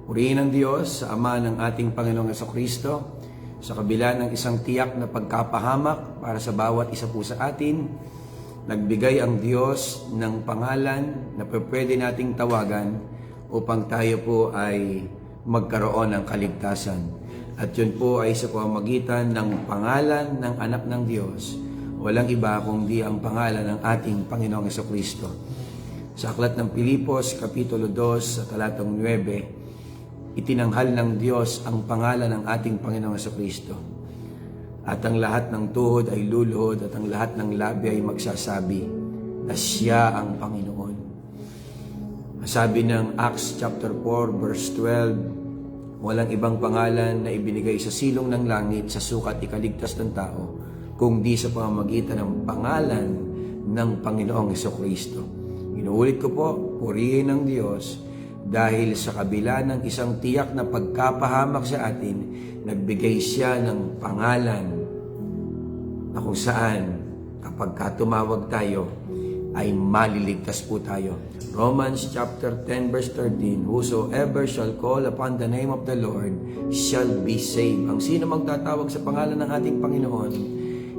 Purihin ang Diyos sa Ama ng ating Panginoong Jesucristo, sa kabila ng isang tiyak na pagkapahamak para sa bawat isa po sa atin, nagbigay ang Diyos ng pangalan na pwede nating tawagan upang tayo po ay magkaroon ng kaligtasan. At yun po ay sa pamamagitan ng pangalan ng anak ng Diyos, walang iba kundi ang pangalan ng ating Panginoong Jesucristo. Sa aklat ng Pilipos, Kapitulo 2, sa talatang 9, itinanghal ng Diyos ang pangalan ng ating Panginoong Jesucristo. At ang lahat ng tuhod ay luluhod at ang lahat ng labi ay magsasabi na siya ang Panginoon. Sabi ng Acts chapter 4, verse 12, walang ibang pangalan na ibinigay sa silong ng langit sa sukat ikaligtas ng tao, kung di sa pamamagitan ng pangalan ng Panginoong Jesucristo. Inuulit ko po, purihin ng Diyos dahil sa kabila ng isang tiyak na pagkapahamak sa atin, nagbigay siya ng pangalan na kung saan kapag tumawag tayo ay maliligtas po tayo. Romans chapter 10 verse 13, whosoever shall call upon the name of the Lord shall be saved. Ang sino magtatawag sa pangalan ng ating Panginoon,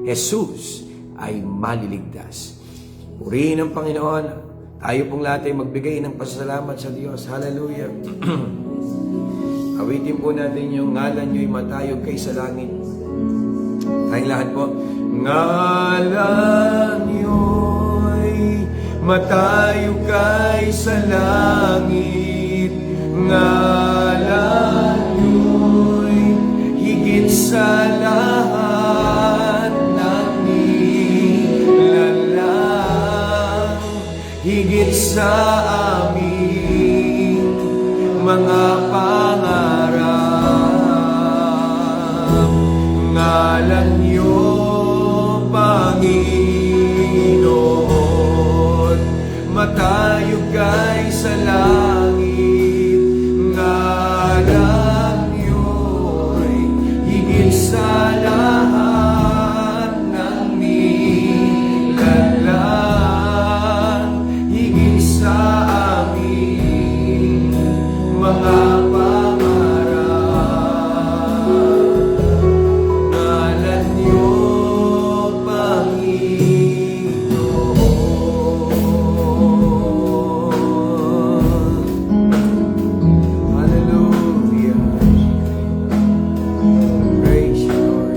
Jesus, ay maliligtas. Purihin ng Panginoon. Tayo pong lahat ay magbigay ng pasasalamat sa Diyos. Hallelujah. Awitin po natin yung ngalan nyo'y matayog kay sa langit. Tayong lahat po. Ngalan nyo'y matayog kay sa langit. Ngalan nyo'y higit sa lahat ng nilalang, higit sa aming mga pangarap. Ngalan niyo, Panginoon, matayog kay sa langit. Ngalan niyo'y higit sa lahat ng nilalang, higit sa aming mga pangarap. Ngalan niyo, Panginoon. Hallelujah. Praise you, Lord.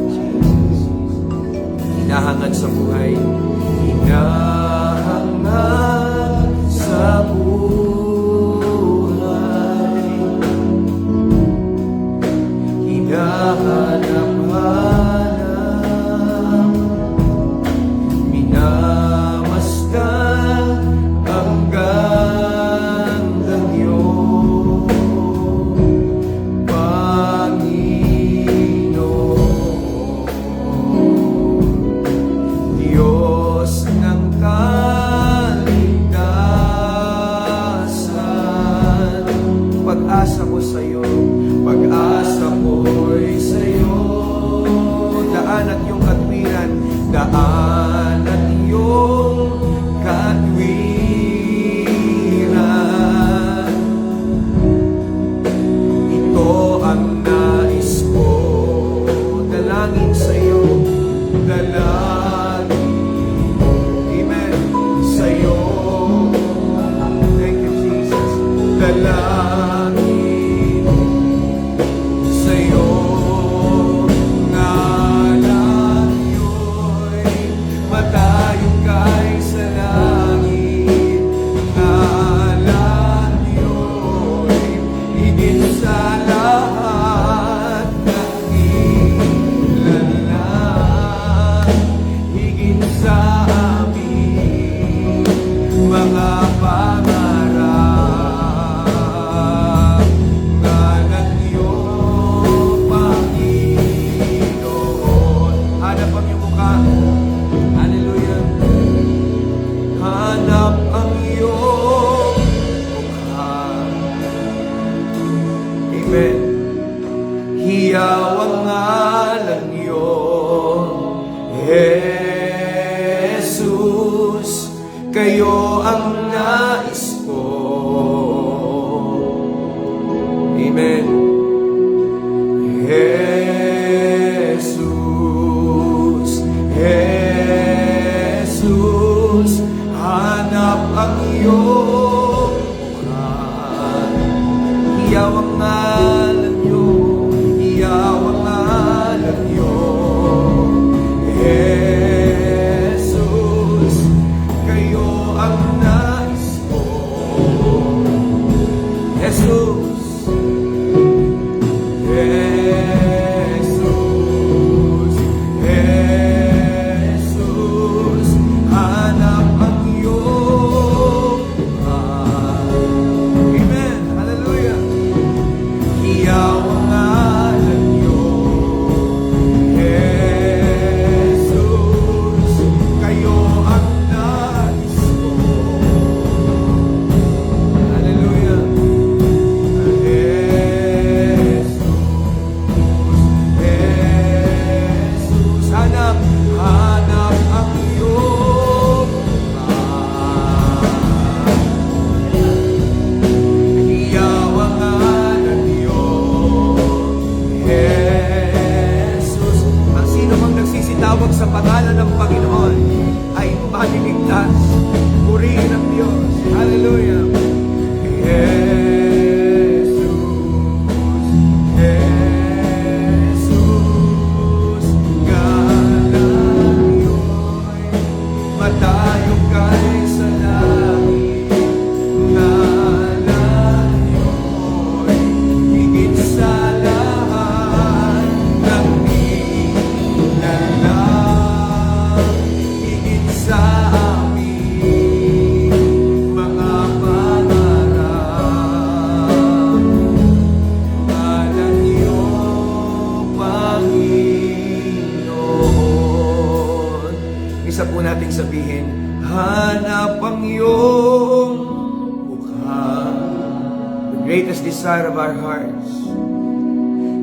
greatest desire of our hearts.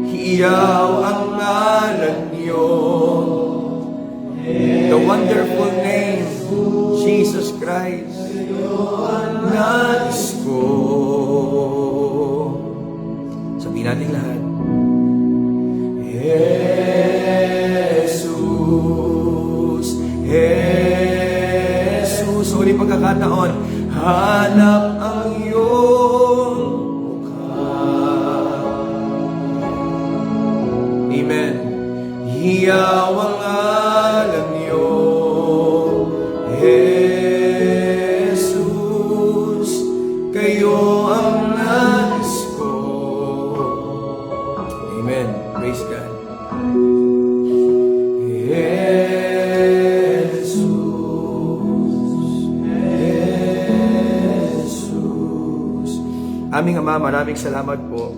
Hiyaw ang ngalan niyo, the wonderful name, Jesus Christ, nais ko. Sabihin natin lahat. Jesus, Jesus, ulit pagkakataon, hanap ang iyong mukha. Amen. Hiyaw ang alam niyo, Jesus, kayo ang nais ko. Amen. Praise God. Aming Ama, maraming salamat po.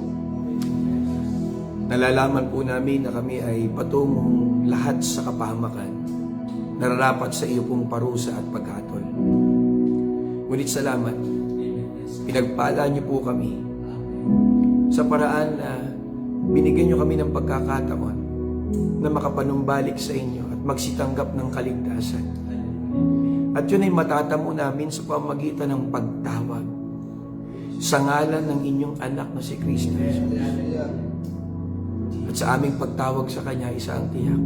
Nalalaman po namin na kami ay patungong lahat sa kapahamakan, nararapat sa iyo pong parusa at paghatol. Ngunit salamat, pinagpala niyo po kami sa paraan na binigyan niyo kami ng pagkakataon na makapanumbalik sa inyo at magsitanggap ng kaligtasan. At yun ay matatamo namin sa pamagitan ng pagtawag sa ngalan ng inyong anak na si Kristo Jesus. At sa aming pagtawag sa Kanya, isa ang tiyak.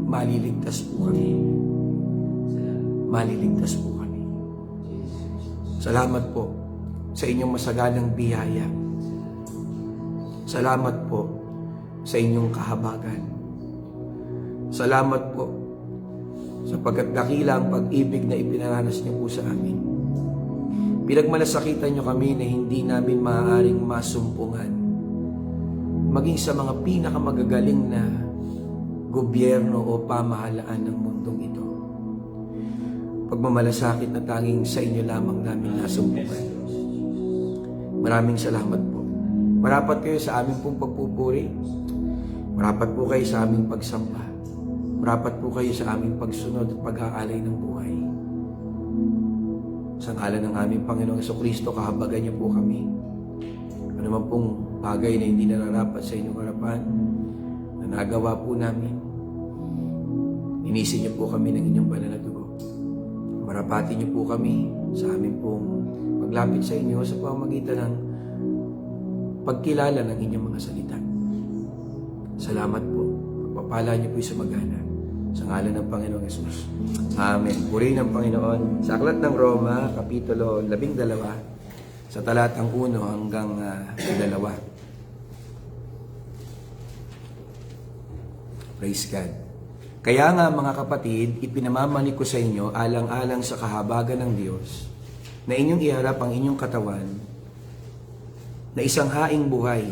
Maliligtas po kami. Maliligtas po kami. Salamat po sa inyong masaganang biyaya. Salamat po sa inyong kahabagan. Salamat po sapagkat dakila ang pag-ibig na ipinaranas niyo po sa amin. Pinagmalasakitan niyo kami na hindi namin maaaring masumpungan maging sa mga pinakamagagaling na gobyerno o pamahalaan ng mundong ito. Pagmamalasakit na tanging sa inyo lamang namin nasumpungan. Maraming salamat po. Marapat kayo sa aming pong pagpupuri. Marapat po kayo sa aming pagsamba. Marapat po kayo sa aming pagsunod at pag-aalay ng buhay. Sa ngalan ng aming Panginoong Jesucristo, kahabagan niyo po kami. Ano man pong bagay na hindi nararapat sa inyong harapan, na nagawa po namin, inisin niyo po kami ng inyong banal na dugo. Marapatin niyo po kami sa aming pong paglapit sa inyo sa pamamagitan ng pagkilala ng inyong mga salita. Salamat po. Pagpapala niyo po sa magana. Sa ngalan ng Panginoong Yesus. Amen. Purihin ng Panginoon. Sa Aklat ng Roma, Kapitulo 12, sa talatang 1 hanggang 2. Praise God. Kaya nga mga kapatid, ipinamamani ko sa inyo alang-alang sa kahabagan ng Diyos na inyong iharap ang inyong katawan na isang haing buhay,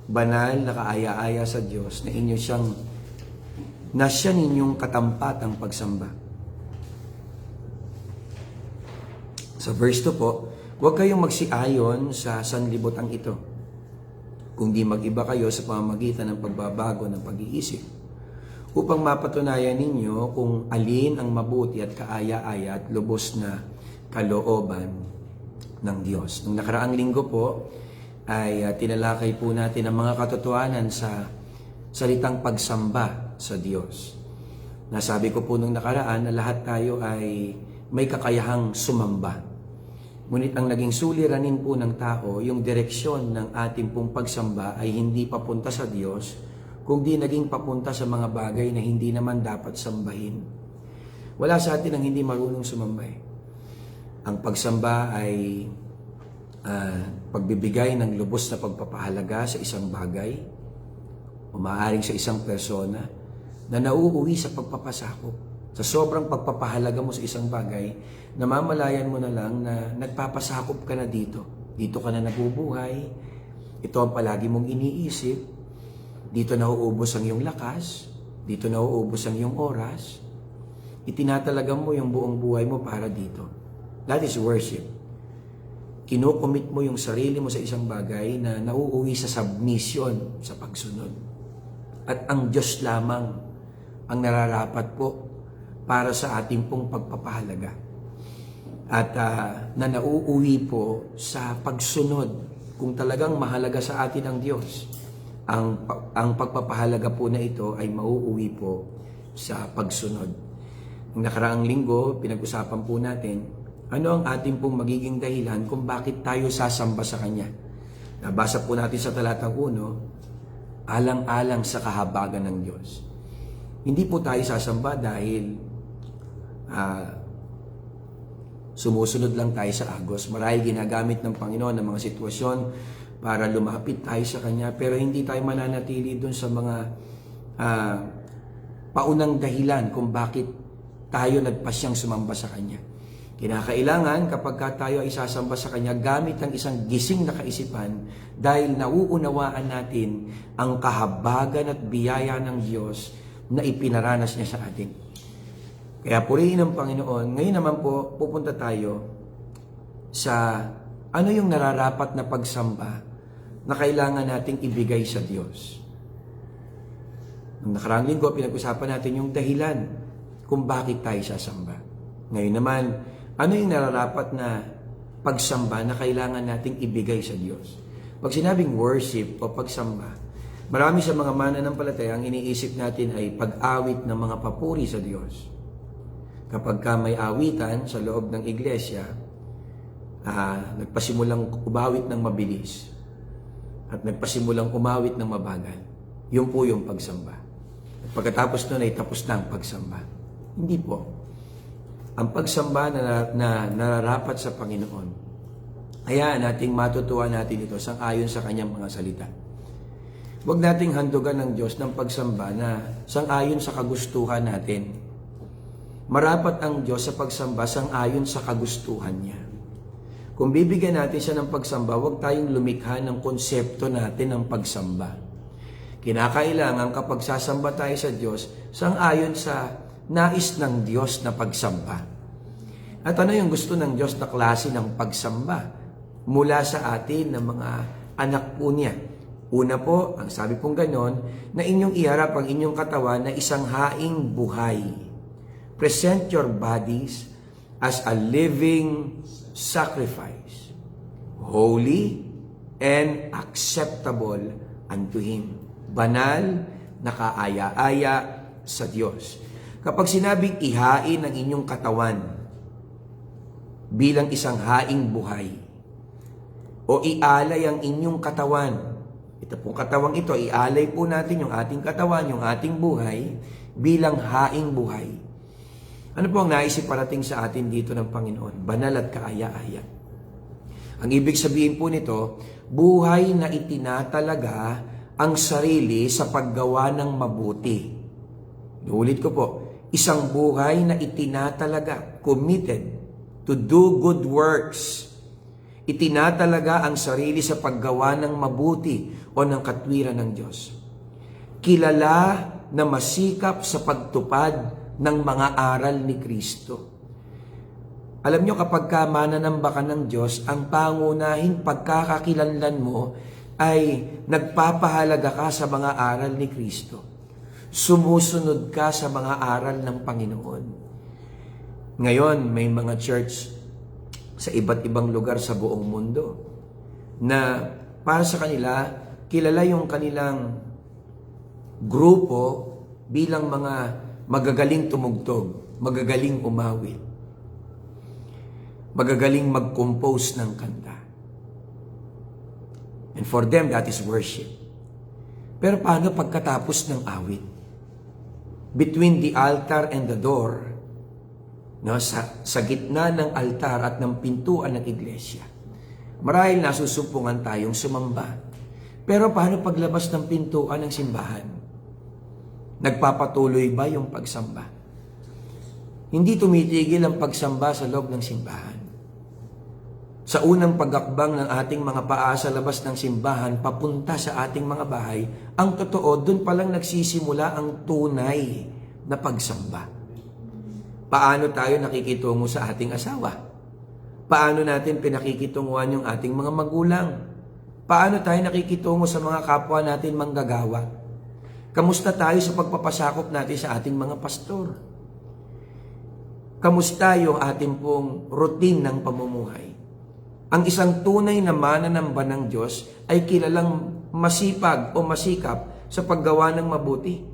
banal na kaaya-aya sa Diyos na inyo siyang na siya ninyong katampatang pagsamba. Sa verse 2 po, huwag kayong magsiayon sa sanlibutan ito, kundi mag-iba kayo sa pamamagitan ng pagbabago ng pag-iisip, upang mapatunayan ninyo kung alin ang mabuti at kaaya-aya at lubos na kalooban ng Diyos. Nung nakaraang linggo po, ay tinalakay po natin ang mga katotohanan sa salitang pagsamba sa Diyos. Nasabi ko po nung nakaraan na lahat tayo ay may kakayahang sumamba. Ngunit ang naging suliranin po ng tao, yung direksyon ng ating pong pagsamba ay hindi papunta sa Diyos, kundi naging papunta sa mga bagay na hindi naman dapat sambahin. Wala sa atin ang hindi marunong sumamba. Ang pagsamba ay pagbibigay ng lubos na pagpapahalaga sa isang bagay, o maaaring sa isang persona na nauuwi sa pagpapasakop. Sa sobrang pagpapahalaga mo sa isang bagay, namamalayan mo na lang na nagpapasakop ka na dito. Dito ka na nabubuhay, ito ang palagi mong iniisip, dito nauubos ang iyong lakas, dito nauubos ang iyong oras, itinatalaga mo yung buong buhay mo para dito. That is worship. Kinocommit mo yung sarili mo sa isang bagay na nauuwi sa submission, sa pagsunod. At ang Diyos lamang ang nararapat po para sa ating pong pagpapahalaga. At na nauuwi po sa pagsunod kung talagang mahalaga sa atin ang Diyos, ang pagpapahalaga po na ito ay mauuwi po sa pagsunod. Noong nakaraang linggo, pinag-usapan po natin, ano ang ating pong magiging dahilan kung bakit tayo sasamba sa Kanya. Nabasa po natin sa talatang 1, alang-alang sa kahabagan ng Diyos. Hindi po tayo sasamba dahil sumusunod lang tayo sa agos. Marahil ginagamit ng Panginoon ng mga sitwasyon para lumapit tayo sa Kanya, pero hindi tayo mananatili dun sa mga paunang dahilan kung bakit tayo nagpasyang sumamba sa Kanya. Kinakailangan kapag tayo ay sasamba sa Kanya, gamit ang isang gising na kaisipan dahil nauunawaan natin ang kahabagan at biyaya ng Diyos na ipinaranas niya sa atin. Kaya purihin ng Panginoon. Ngayon naman po, pupunta tayo sa ano yung nararapat na pagsamba na kailangan nating ibigay sa Diyos. Noong nakaraang linggo, pinag-usapan natin yung dahilan kung bakit tayo sasamba. Ngayon naman, ano yung nararapat na pagsamba na kailangan nating ibigay sa Diyos? Pag sinabing worship o pagsamba, marami sa mga mananampalataya ang iniisip natin ay pag-awit ng mga papuri sa Diyos. Kapag may awitan sa loob ng iglesia, nagpasimulang umawit ng mabilis at nagpasimulang umawit ng mabagal. Yun po yung pagsamba. At pagkatapos nun ay tapos na ang pagsamba. Hindi po. Ang pagsamba na nararapat sa Panginoon, hayaan nating matutuwa natin ito sang-ayon sa Kanyang mga salita. Huwag nating handugan ng Diyos ng pagsamba na sang-ayon sa kagustuhan natin. Marapat ang Diyos sa pagsamba sang-ayon sa kagustuhan niya. Kung bibigyan natin siya ng pagsamba, huwag tayong lumikha ng konsepto natin ng pagsamba. Kinakailangan kapag sasamba tayo sa Diyos, sang-ayon sa nais ng Diyos na pagsamba. At ano yung gusto ng Diyos na klase ng pagsamba mula sa atin ng mga anak po niya? Una po, ang sabi pong ganon, na inyong iharap ang inyong katawan na isang haing buhay. Present your bodies as a living sacrifice, holy and acceptable unto Him. Banal, nakaaya-aya sa Diyos. Kapag sinabing ihain ang inyong katawan bilang isang haing buhay, o ialay ang inyong katawan, ito pong katawang ito, ialay po natin yung ating katawan, yung ating buhay, bilang haing buhay. Ano po ang naisip parating sa atin dito ng Panginoon? Banal at kaaya-aya. Ang ibig sabihin po nito, buhay na itinatalaga ang sarili sa paggawa ng mabuti. Ulit ko po, isang buhay na itinatalaga, committed to do good works. Itinatalaga ang sarili sa paggawa ng mabuti o ng katwiran ng Diyos. Kilala na masikap sa pagtupad ng mga aral ni Kristo. Alam nyo, kapag mananamba ka ng Diyos, ang pangunahing pagkakakilanlan mo ay nagpapahalaga ka sa mga aral ni Kristo. Sumusunod ka sa mga aral ng Panginoon. Ngayon, may mga church sa iba't ibang lugar sa buong mundo na para sa kanila, kilala yung kanilang grupo bilang mga magagaling tumugtog, magagaling umawit, magagaling mag-compose ng kanta. And for them, that is worship. Pero paano pagkatapos ng awit? Between the altar and the door, no, sa gitna ng altar at ng pintuan ng iglesia, marahil nasusumpungan tayong sumamba. Pero paano paglabas ng pintuan ng simbahan? Nagpapatuloy ba yung pagsamba? Hindi tumitigil ang pagsamba sa loob ng simbahan. Sa unang pagakbang ng ating mga paa sa labas ng simbahan, papunta sa ating mga bahay, ang totoo, doon palang nagsisimula ang tunay na pagsamba. Paano tayo nakikitungo sa ating asawa? Paano natin pinakikitunguhan yung ating mga magulang? Paano tayo nakikitungo sa mga kapwa natin manggagawa? Kamusta tayo sa pagpapasakop natin sa ating mga pastor? Kamusta yung ating pong routine ng pamumuhay? Ang isang tunay na mananamba ng Diyos ay kilalang masipag o masikap sa paggawa ng mabuti.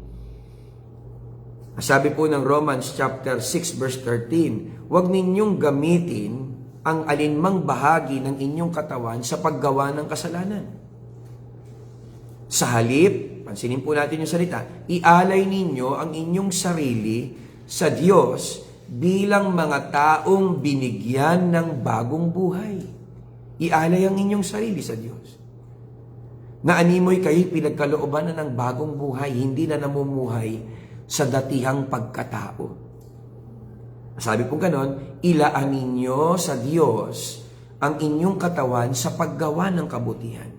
Sabi po ng Romans chapter 6 verse 13, huwag ninyong gamitin ang alinmang bahagi ng inyong katawan sa paggawa ng kasalanan. Sa halip, pansinin po natin yung salita, ialay ninyo ang inyong sarili sa Diyos bilang mga taong binigyan ng bagong buhay. Ialay ang inyong sarili sa Diyos. Na animoy kayo pinagkalooban na ng bagong buhay, hindi na namumuhay sa datihang pagkatao. Sabi po ganon, ilaan ninyo sa Diyos ang inyong katawan sa paggawa ng kabutihan.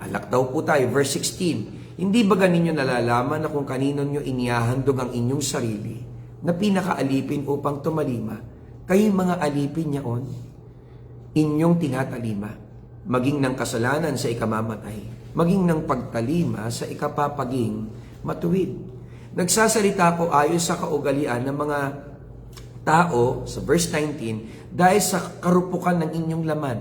Alak daw po tayo, verse 16. Hindi ba ganinyo nalalaman na kung kanino nyo inihahandog ang inyong sarili na pinakaalipin upang tumalima, kayo mga alipin niyaon, inyong tinatalima, maging ng kasalanan sa ikamamatay, maging ng pagtalima sa ikapapaging matuwid. Nagsasalita ko ayon sa kaugalian ng mga tao, sa verse 19, dahil sa karupukan ng inyong laman,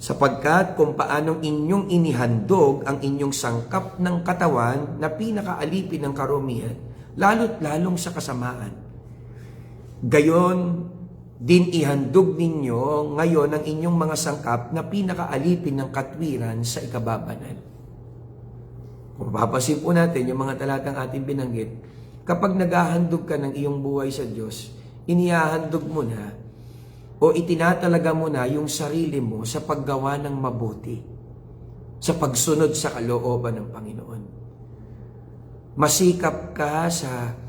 sapagkat kung paanong inyong inihandog ang inyong sangkap ng katawan na pinakaalipin ng karumihan, lalo't lalong sa kasamaan. Gayon, din ihandog ninyo ngayon ang inyong mga sangkap na pinakaalipin ng katwiran sa ikababanan. Kung papasin po natin yung mga talatang ating binanggit, kapag naghahandog ka ng iyong buhay sa Diyos, inihahandog mo na o itinatalaga mo na yung sarili mo sa paggawa ng mabuti, sa pagsunod sa kalooban ng Panginoon. Masikap ka sa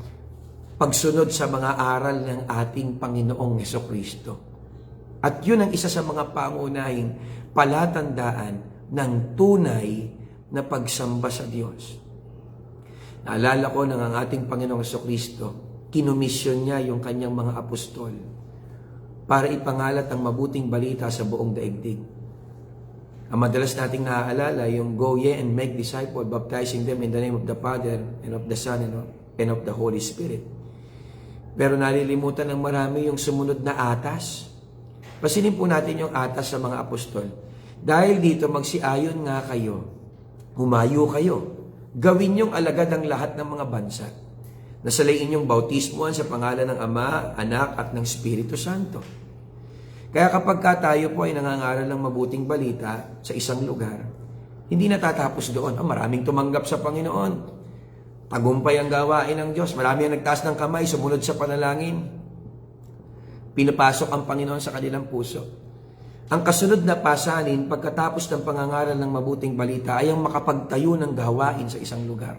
pagsunod sa mga aral ng ating Panginoong Hesukristo. At yun ang isa sa mga pangunahing palatandaan ng tunay na pagsamba sa Diyos. Naalala ko ng ang ating Panginoong Hesukristo, kinumisyon niya yung kanyang mga apostol para ipangalat ang mabuting balita sa buong daigdig. Ang madalas nating naaalala, yung go ye and make disciples, baptizing them in the name of the Father and of the Son and of the Holy Spirit. Pero nalilimutan ng marami yung sumunod na atas. Pasinin po natin yung atas sa mga apostol. Dahil dito magsiayon nga kayo, humayo kayo, gawin yung alagad ang lahat ng mga bansa. Nasalain yung bautismuhan sa pangalan ng Ama, Anak at ng Espiritu Santo. Kaya kapag tayo po ay nangangaral ng mabuting balita sa isang lugar, hindi natatapos doon. Maraming tumanggap sa Panginoon. Tagumpay ang gawain ng Diyos. Marami ang nagtaas ng kamay, sumunod sa panalangin. Pinapasok ang Panginoon sa kanilang puso. Ang kasunod na pasanin pagkatapos ng pangangaral ng mabuting balita ay ang makapagtayo ng gawain sa isang lugar.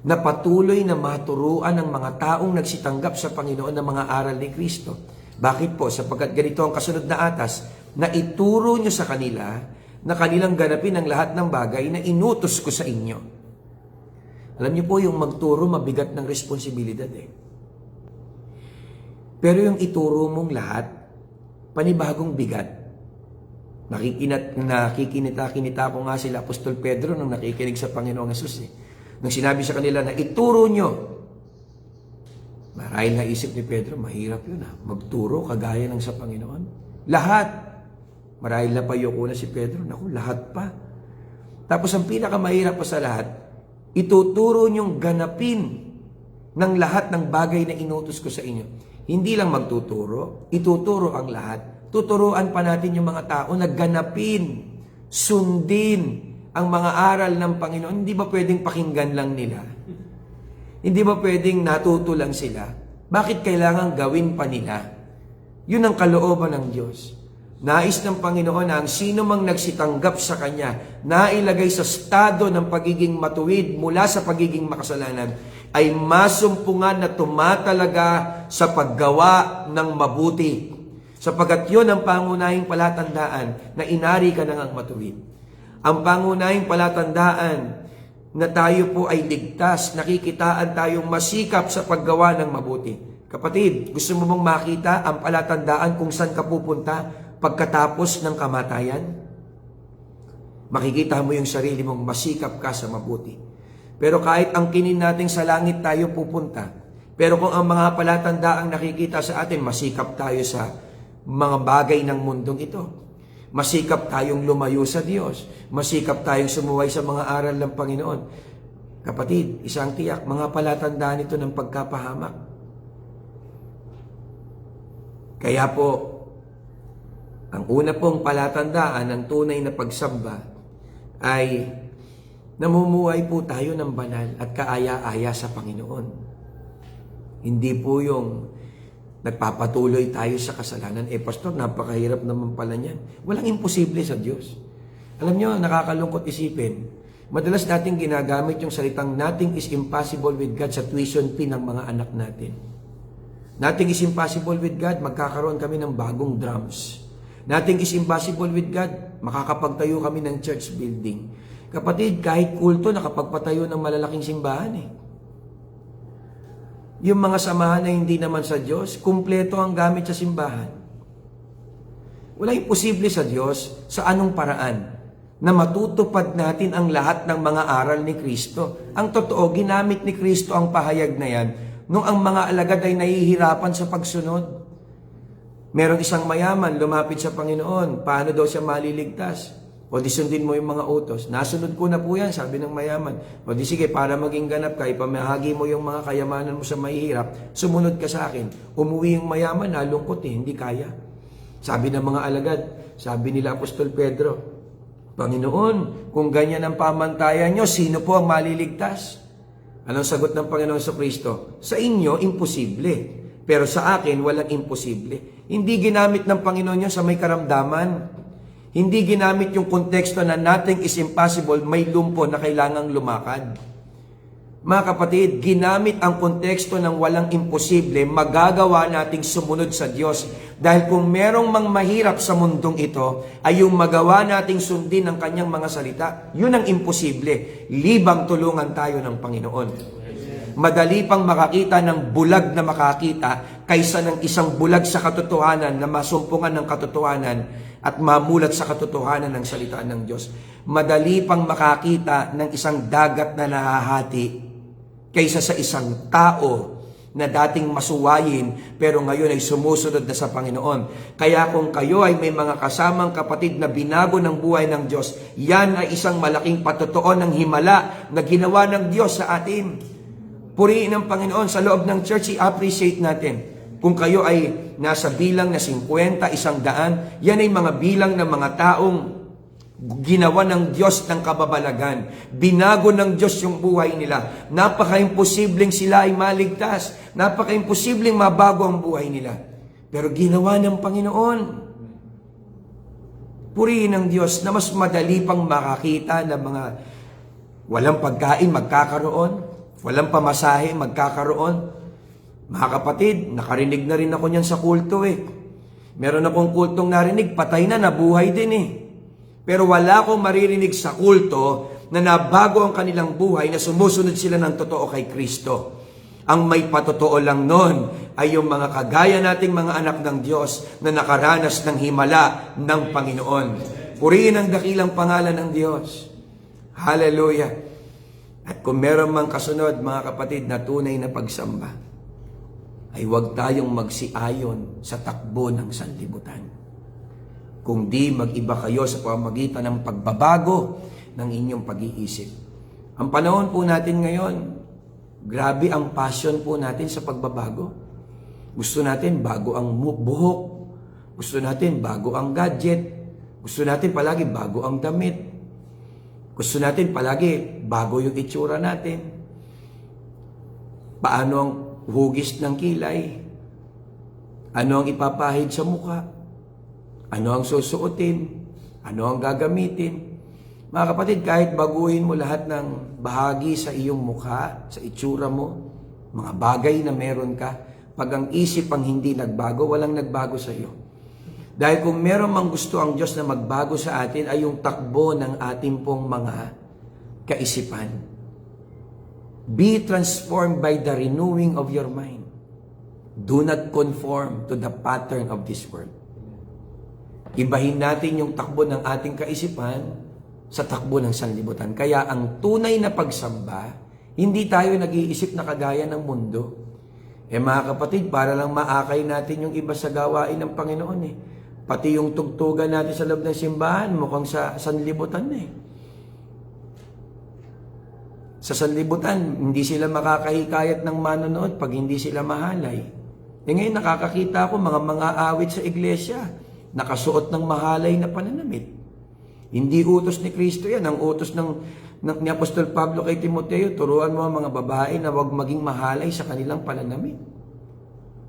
Na patuloy na maturuan ng mga taong nagsitanggap sa Panginoon ng mga aral ni Kristo. Bakit po? Sapagkat ganito ang kasunod na atas, na ituro nyo sa kanila na kanilang ganapin ang lahat ng bagay na inutos ko sa inyo. Alam niyo po, yung magturo, mabigat ng responsibilidad eh. Pero yung ituro mong lahat, panibagong bigat. Nakikinita ko nga sila Apostol Pedro nang nakikinig sa Panginoong Hesus eh. Nang sinabi sa kanila na ituro nyo, marahil naisip ni Pedro, mahirap yun magturo kagaya ng sa Panginoon. Lahat. Marahil napayoko na si Pedro, naku, lahat pa. Tapos ang pinakamahirap pa sa lahat, ituturo niyong ganapin ng lahat ng bagay na inutos ko sa inyo. Hindi lang magtuturo, ituturo ang lahat. Tuturuan pa natin yung mga tao na ganapin, sundin ang mga aral ng Panginoon. Hindi ba pwedeng pakinggan lang nila? Hindi ba pwedeng natuto lang sila? Bakit kailangan gawin pa nila? Yun ang kalooban ng Diyos. Nais ng Panginoon na ang sino mang nagsitanggap sa Kanya, nailagay sa estado ng pagiging matuwid mula sa pagiging makasalanan, ay masumpungan na tumatalaga sa paggawa ng mabuti. Sapagkat yun ang pangunahing palatandaan na inari ka nang matuwid. Ang pangunahing palatandaan na tayo po ay ligtas, nakikitaan tayong masikap sa paggawa ng mabuti. Kapatid, gusto mo bang makita ang palatandaan kung saan ka pupunta pagkatapos ng kamatayan? Makikita mo yung sarili mong masikap ka sa mabuti. Pero kahit ang kinin natin sa langit tayo pupunta, pero kung ang mga palatandaang nakikita sa atin, masikap tayo sa mga bagay ng mundong ito. Masikap tayong lumayo sa Diyos. Masikap tayong sumuway sa mga aral ng Panginoon. Kapatid, isang tiyak, mga palatandaan ito ng pagkapahamak. Kaya po, ang una pong palatandaan ng tunay na pagsamba ay namumuhay po tayo ng banal at kaaya-aya sa Panginoon. Hindi po yung nagpapatuloy tayo sa kasalanan. Pastor, napakahirap naman pala niyan. Walang imposible sa Diyos. Alam nyo, nakakalungkot isipin. Madalas natin ginagamit yung salitang nothing is impossible with God sa tuition fee ng mga anak natin. Nothing is impossible with God, magkakaroon kami ng bagong drums. Nothing is impossible with God, makakapagtayo kami ng church building. Kapatid, kahit kulto, nakapagpatayo ng malalaking simbahan eh. Yung mga samahan na hindi naman sa Diyos, kumpleto ang gamit sa simbahan. Wala imposible sa Diyos sa anong paraan na matutupad natin ang lahat ng mga aral ni Kristo. Ang totoo, ginamit ni Kristo ang pahayag na yan nung ang mga alagad ay nahihirapan sa pagsunod. Merong isang mayaman, lumapit sa Panginoon. Paano daw siya maliligtas? O di sundin mo yung mga utos. Nasunod ko na po yan, sabi ng mayaman. O di sige, para maging ganap ka, ipamahagi mo yung mga kayamanan mo sa mahihirap, sumunod ka sa akin. Umuwi yung mayaman, nalungkot hindi kaya. Sabi ng mga alagad, sabi nila Apostol Pedro, Panginoon, kung ganyan ang pamantayan nyo, sino po ang maliligtas? Anong sagot ng Panginoon sa Kristo? Sa inyo, imposible. Pero sa akin, walang imposible. Hindi ginamit ng Panginoon yun sa may karamdaman. Hindi ginamit yung konteksto na nothing is impossible, may lumpo na kailangang lumakad. Mga kapatid, ginamit ang konteksto ng walang imposible, magagawa nating sumunod sa Diyos. Dahil kung merong mang mahirap sa mundong ito, ay yung magawa nating sundin ang kanyang mga salita, yun ang imposible. Libang tulungan tayo ng Panginoon. Madali pang makakita ng bulag na makakita kaysa ng isang bulag sa katotohanan na masumpungan ng katotohanan at mamulat sa katotohanan ng salita ng Diyos. Madali pang makakita ng isang dagat na nahahati kaysa sa isang tao na dating masuwayin pero ngayon ay sumusunod na sa Panginoon. Kaya kung kayo ay may mga kasamang kapatid na binago ng buhay ng Diyos, yan ay isang malaking patotoo ng himala na ginawa ng Diyos sa atin. Purihin ng Panginoon sa loob ng church, i-appreciate natin. Kung kayo ay nasa bilang na 50, 100, yan ay mga bilang ng mga taong ginawa ng Diyos ng kababalagan. Binago ng Diyos yung buhay nila. Napaka-imposibleng sila ay maligtas. Napaka-imposibleng mabago ang buhay nila. Pero ginawa ng Panginoon. Purihin ng Diyos na mas madali pang makakita ng mga walang pagkain magkakaroon. Walang pamasahe, magkakaroon. Mga kapatid, nakarinig na rin ako niyan sa kulto eh. Meron akong kultong narinig, patay na, nabuhay din eh. Pero wala akong maririnig sa kulto na nabago ang kanilang buhay, na sumusunod sila ng totoo kay Kristo. Ang may patotoo lang nun ay yung mga kagaya nating mga anak ng Diyos na nakaranas ng himala ng Panginoon. Purihin ang dakilang pangalan ng Diyos. Hallelujah. At kung meron mang kasunod, mga kapatid, na tunay na pagsamba, ay huwag tayong magsiayon sa takbo ng sanlibutan. Kung di, mag-iba kayo sa pamamagitan ng pagbabago ng inyong pag-iisip. Ang panahon po natin ngayon, grabe ang passion po natin sa pagbabago. Gusto natin bago ang buhok. Gusto natin bago ang gadget. Gusto natin palagi bago ang damit. Gusto natin palagi bago yung itsura natin. Paano ang hugis ng kilay? Ano ang ipapahid sa mukha? Ano ang susuotin? Ano ang gagamitin? Mga kapatid, kahit baguhin mo lahat ng bahagi sa iyong mukha, sa itsura mo, mga bagay na meron ka, pag ang isip ang hindi nagbago, walang nagbago sa iyo. Dahil kung meron mang gusto ang Diyos na magbago sa atin ay yung takbo ng ating pong mga kaisipan. Be transformed by the renewing of your mind. Do not conform to the pattern of this world. Ibahin natin yung takbo ng ating kaisipan sa takbo ng sanlibutan. Kaya ang tunay na pagsamba, hindi tayo nag-iisip na kagaya ng mundo. Mga kapatid, para lang maakay natin yung iba sa gawain ng Panginoon Pati yung tugtugan natin sa loob ng simbahan, mukhang sa sanlibutan Sa sanlibutan, hindi sila makakahikayat ng manonood pag hindi sila mahalay. Ngayon nakakakita ako mga awit sa iglesia, nakasuot ng mahalay na pananamit. Hindi utos ni Kristo yan. Ang utos ni Apostol Pablo kay Timoteo, turuan mo ang mga babae na huwag maging mahalay sa kanilang pananamit.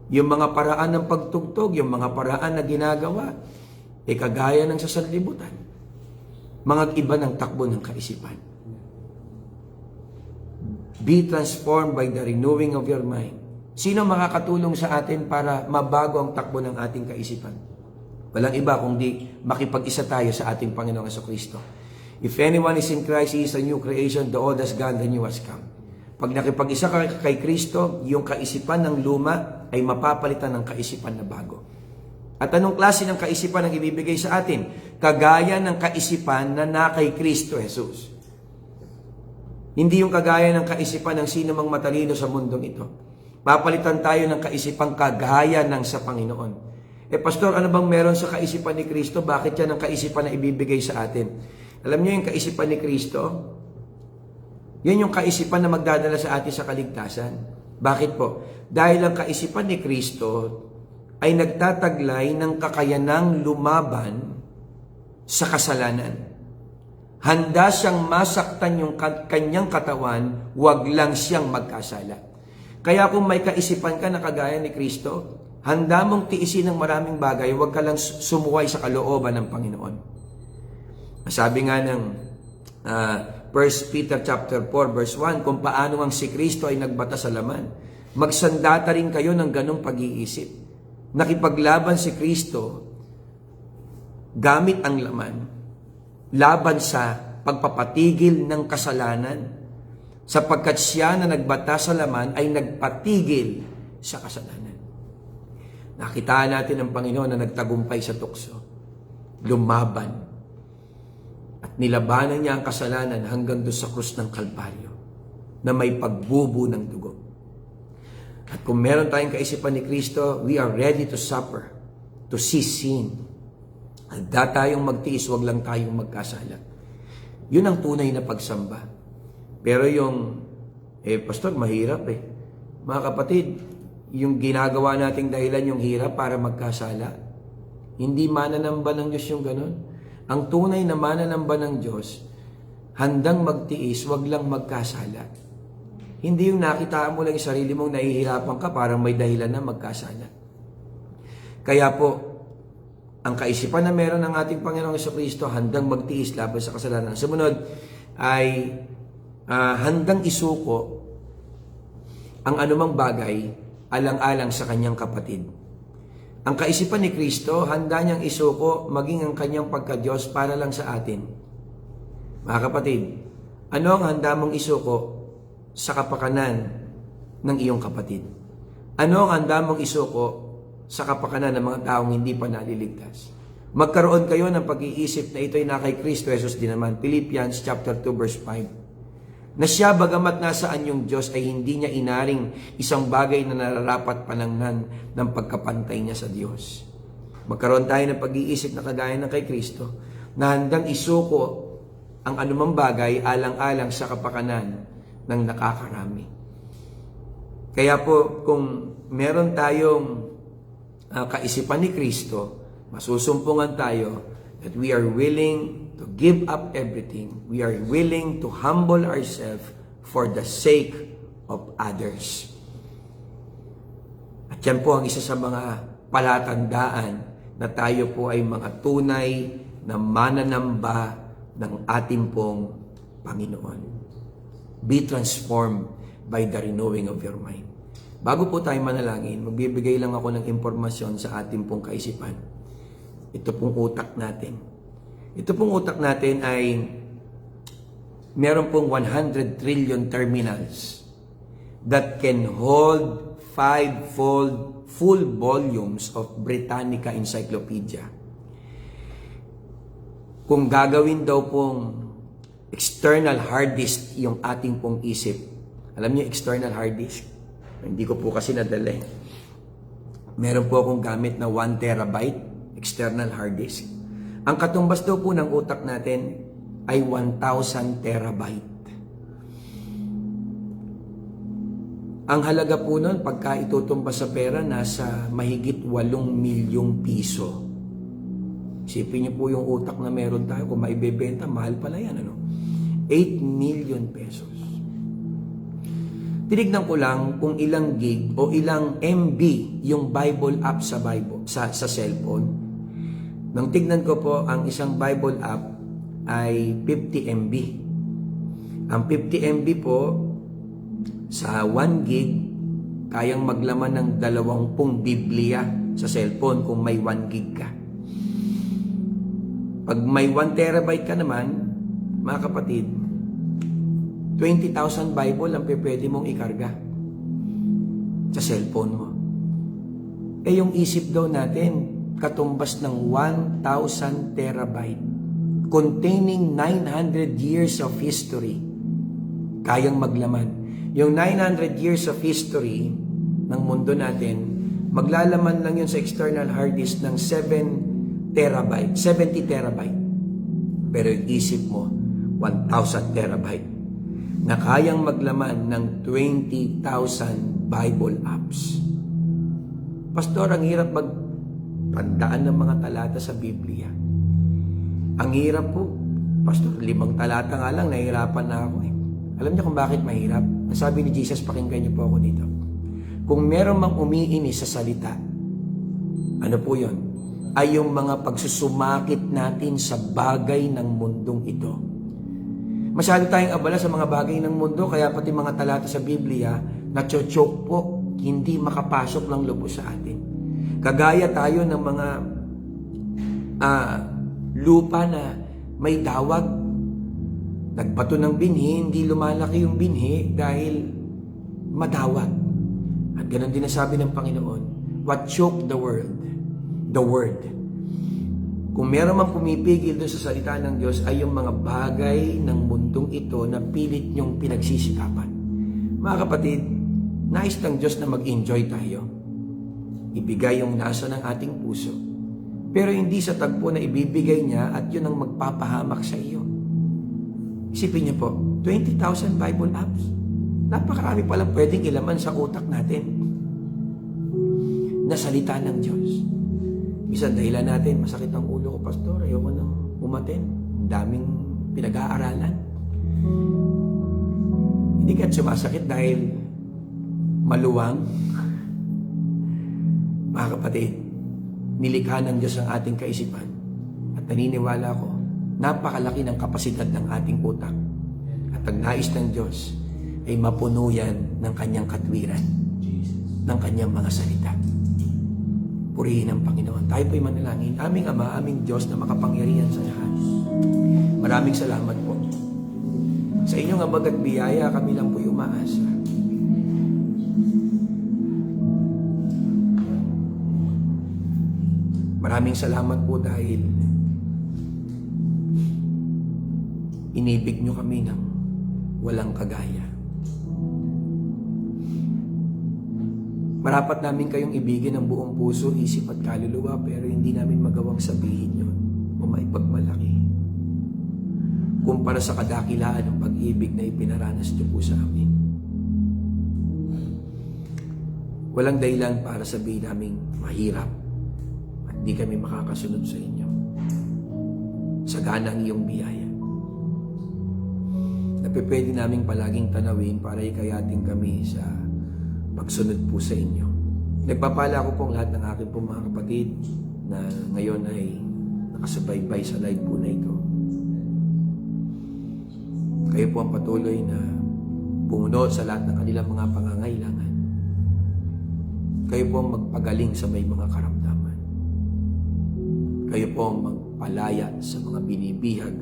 Yung mga paraan ng pagtugtog, yung mga paraan na ginagawa, kagaya ng sa sanlibutan. Mga iba ng takbo ng kaisipan. Be transformed by the renewing of your mind. Sino makakatulong sa atin para mabago ang takbo ng ating kaisipan? Walang iba kundi makipag-isa tayo sa ating Panginoong Jesucristo. If anyone is in Christ, he is a new creation. The old has gone, the new has come. Pag nakipag-isa ka kay Kristo, yung kaisipan ng luma ay mapapalitan ng kaisipan na bago. At anong klase ng kaisipan ang ibibigay sa atin? Kagaya ng kaisipan na kay Kristo Jesus. Hindi yung kagaya ng kaisipan ng sino mang matalino sa mundong ito. Papalitan tayo ng kaisipang kagaya ng sa Panginoon. Pastor, ano bang meron sa kaisipan ni Kristo? Bakit yan ang kaisipan na ibibigay sa atin? Alam niyo yung kaisipan ni Kristo? Yan yung kaisipan na magdadala sa atin sa kaligtasan. Bakit po? Dahil ang kaisipan ni Kristo ay nagtataglay ng kakayanang lumaban sa kasalanan. Handa siyang masaktan yung kanyang katawan, wag lang siyang magkasala. Kaya kung may kaisipan ka na kagaya ni Kristo, handa mong tiisin ng maraming bagay, wag ka lang sumuway sa kalooban ng Panginoon. Sabi nga ng 1 Peter chapter 4 verse 1, kung paano ang si Kristo ay nagbata sa laman, magsandata rin kayo ng ganong pag-iisip. Nakipaglaban si Kristo gamit ang laman, laban sa pagpapatigil ng kasalanan, sapagkat siya na nagbata sa laman ay nagpatigil sa kasalanan. Nakitaan natin ang Panginoon na nagtagumpay sa tukso, lumaban, at nilabanan niya ang kasalanan hanggang doon sa krus ng Kalbaryo, na may pagbubo ng dugo. At kung meron tayong kaisipan ni Kristo, we are ready to suffer, to see sin. Handa tayong magtiis, wag lang tayong magkasala. Yun ang tunay na pagsamba. Pero yung, Pastor, mahirap Mga kapatid, yung ginagawa nating dahilan yung hirap para magkasala. Hindi mananamba ng Diyos yung ganun. Ang tunay na mananamba ng Diyos, handang magtiis, wag lang magkasala. Hindi yung nakita mo lang yung sarili mong nahihirapan ka para may dahilan na magkasala. Kaya po, ang kaisipan na meron ng ating Panginoong Jesucristo, handang magtiis laban sa kasalanan. Sumunod ay handang isuko ang anumang bagay alang-alang sa kanyang kapatid. Ang kaisipan ni Kristo, handa niyang isuko maging ang kanyang pagka-Diyos para lang sa atin. Mga kapatid, ano ang handa mong isuko sa kapakanan ng iyong kapatid? Ano ang handa mong isuko sa kapakanan ng mga taong hindi pa naliligtas? Magkaroon kayo ng pag-iisip na ito'y na kay Kristo Jesus din naman. Philippians chapter 2 verse 5. Na siya bagamat nasaan yung Diyos ay hindi niya inaring isang bagay na nararapat panangnan ng pagkapantay niya sa Diyos. Magkaroon tayo ng pag-iisip na kagaya ng kay Kristo na handang isuko ang anumang bagay alang-alang sa kapakanan ng nakakarami. Kaya po kung meron tayong kaisipan ni Kristo, masusumpungan tayo that we are willing to give up everything. We are willing to humble ourselves for the sake of others. At yan po ang isa sa mga palatandaan na tayo po ay mga tunay na mananamba ng ating pong Panginoon. Be transformed by the renewing of your mind. Bago po tayo manalangin, magbibigay lang ako ng impormasyon sa ating pong kaisipan. Ito pong utak natin. Ito pong utak natin ay meron pong 100 trillion terminals that can hold 5-fold full volumes of Britannica Encyclopedia. Kung gagawin daw pong external hard disk yung ating pong isip, alam niyo external hard disk? Hindi ko po kasi nadala eh. Meron po akong gamit na 1 terabyte external hard disk. Ang katumbas daw po ng utak natin ay 1,000 terabyte. Ang halaga po nun, pagka itutumbas sa pera, nasa mahigit 8 milyong piso. Isipin niyo po yung utak na meron tayo, kung maibebenta, mahal pala yan, ano? 8 million pesos. Tinignan ko lang kung ilang gig o ilang MB yung Bible app sa cellphone. Nang tignan ko po, ang isang Bible app ay 50 MB. Ang 50 MB po, sa 1 gig, kayang maglaman ng 20 Biblia sa cellphone kung may 1 gig ka. Pag may 1 terabyte ka naman, mga kapatid, 20,000 Bible ang pwede mong ikarga sa cellphone mo. Eh yung isip daw natin, katumbas ng 1,000 terabyte containing 900 years of history, kayang maglaman. Yung 900 years of history ng mundo natin, maglalaman lang yun sa external hard disk ng 70 terabyte. Pero yung isip mo, 1,000 terabyte na kayang maglaman ng 20,000 Bible apps. Pastor, ang hirap magtandaan ng mga talata sa Biblia. Ang hirap po. Pastor, 5 talata nga lang, nahihirapan na ako eh. Alam niyo kung bakit mahirap? Sabi ni Jesus, pakinggan niyo po ako dito. Kung meron mang umiinis sa salita, ano po yun? Ay yung mga pagsusumakit natin sa bagay ng mundong ito. Masyado tayong abala sa mga bagay ng mundo, kaya pati mga talata sa Biblia, nacho-choke po, hindi makapasok ng lubos sa atin. Kagaya tayo ng mga lupa na may dawag. Nagbato ng binhi, hindi lumalaki yung binhi dahil madawag. At ganun din nasabi ng Panginoon, what choked the world? The word. Kung meron mang pumipigil doon sa salita ng Diyos ay yung mga bagay ng mundong ito na pilit niyong pinagsisikapan. Mga kapatid, nais ng Diyos na mag-enjoy tayo. Ibigay yung nasa ng ating puso. Pero hindi sa tagpo na ibibigay niya at yun ang magpapahamak sa iyo. Isipin niyo po, 20,000 Bible apps. Napakarami palang pwedeng ilaman sa utak natin na salita ng Diyos. Minsan dahilan natin, masakit ang ulo ko, Pastor, ayoko nang umaten. Daming pinag-aaralan. Hindi ka sumasakit dahil maluwang. Mga kapatid, nilikha ng Diyos ang ating kaisipan. At naniniwala ko, napakalaki ng kapasidad ng ating utak. At ang nais ng Diyos ay mapuno yan ng kanyang katwiran, ng kanyang mga salita. Purihin ang Panginoon. Tayo po'y manalangin. Aming Ama, aming Diyos na makapangyarihan sa lahat. Maraming salamat po. Sa inyong abag at biyaya, kami lang po'y umaasa. Maraming salamat po dahil inibig nyo kami ng walang kagaya. Marapat namin kayong ibigin ng buong puso, isip at kaluluwa, pero hindi namin magawang sabihin yun o maipagmalaki. Kumpara sa kadakilaan ng pag-ibig na ipinaranas niyo po sa amin. Walang dahilan para sabihin namin mahirap at di kami makakasunod sa inyo. Sagana ang iyong biyaya. Napipwede namin palaging tanawin para ikayatin kami sa pagsunod po sa inyo. Nagpapala ko pong lahat ng aking pong mga kapatid na ngayon ay nakasubaybay sa live po na ito. Kayo po ang patuloy na bumunod sa lahat ng kanilang mga pangangailangan. Kayo po ang magpagaling sa may mga karamdaman. Kayo po ang magpalaya sa mga binibihag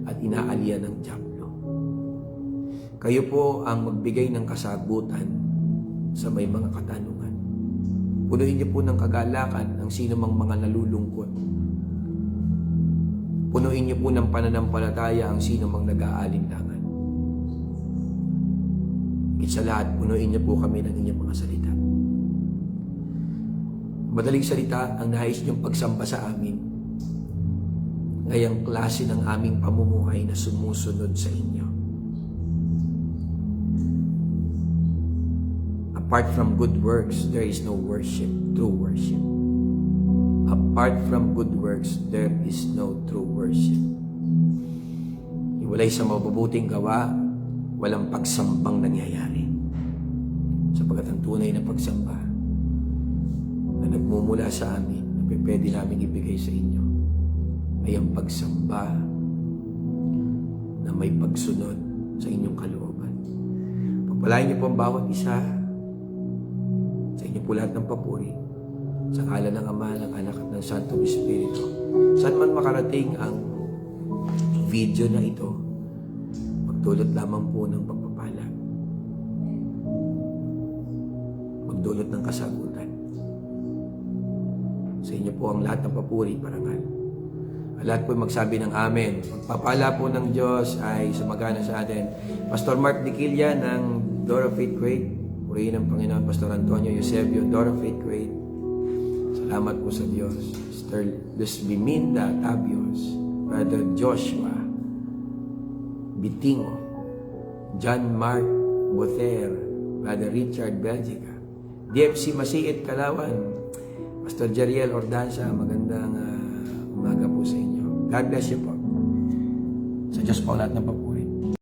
at inaalian ng dyablo. Kayo po ang magbigay ng kasagutan sa may mga katanungan. Punuin niyo po ng kagalakan ang sino mang mga nalulungkot. Punuin niyo po ng pananampalataya ang sino mang nag-aalinlangan. Higit sa lahat, punuin niyo po kami ng inyong mga salita. Madaling salita, ang nais niyong pagsamba sa amin ay ang klase ng aming pamumuhay na sumusunod sa inyo. Apart from good works, there is no worship, true worship. Apart from good works, there is no true worship. Iwalay sa mabubuting gawa, walang pagsambang nangyayari. Sapagkat ang tunay na pagsamba na nagmumula sa amin, na pwede namin ibigay sa inyo, ay ang pagsamba na may pagsunod sa inyong kalooban. Pagpalain niyo po ang bawat isa, sa inyo po lahat ng papuri, sa ngalan ng Ama, ng Anak at ng Santong Espiritu. Saan man makarating ang video na ito, magdulot lamang po ng pagpapala. Magdulot ng kasagutan. Sa inyo po ang lahat ng papuri, parangal. Lahat po magsabi ng Amen. Pagpapala po ng Diyos ay sumagana sa atin. Pastor Mark Diquilla ng Door of Faith Kuwait. Purihin ng Panginoon. Pastor Antonio Eusebio, Door of Faith Kuwait. Salamat po sa Diyos. Sister Luz Biminda Tabios, Brother Joshua Bitingo, John Mark Bother, Brother Richard Belgica, DFC Masiit Kalawan, Pastor Jeriel Ordanza, magandang umaga po sa inyo. God bless you po. Sa Diyos po lahat ng papuri.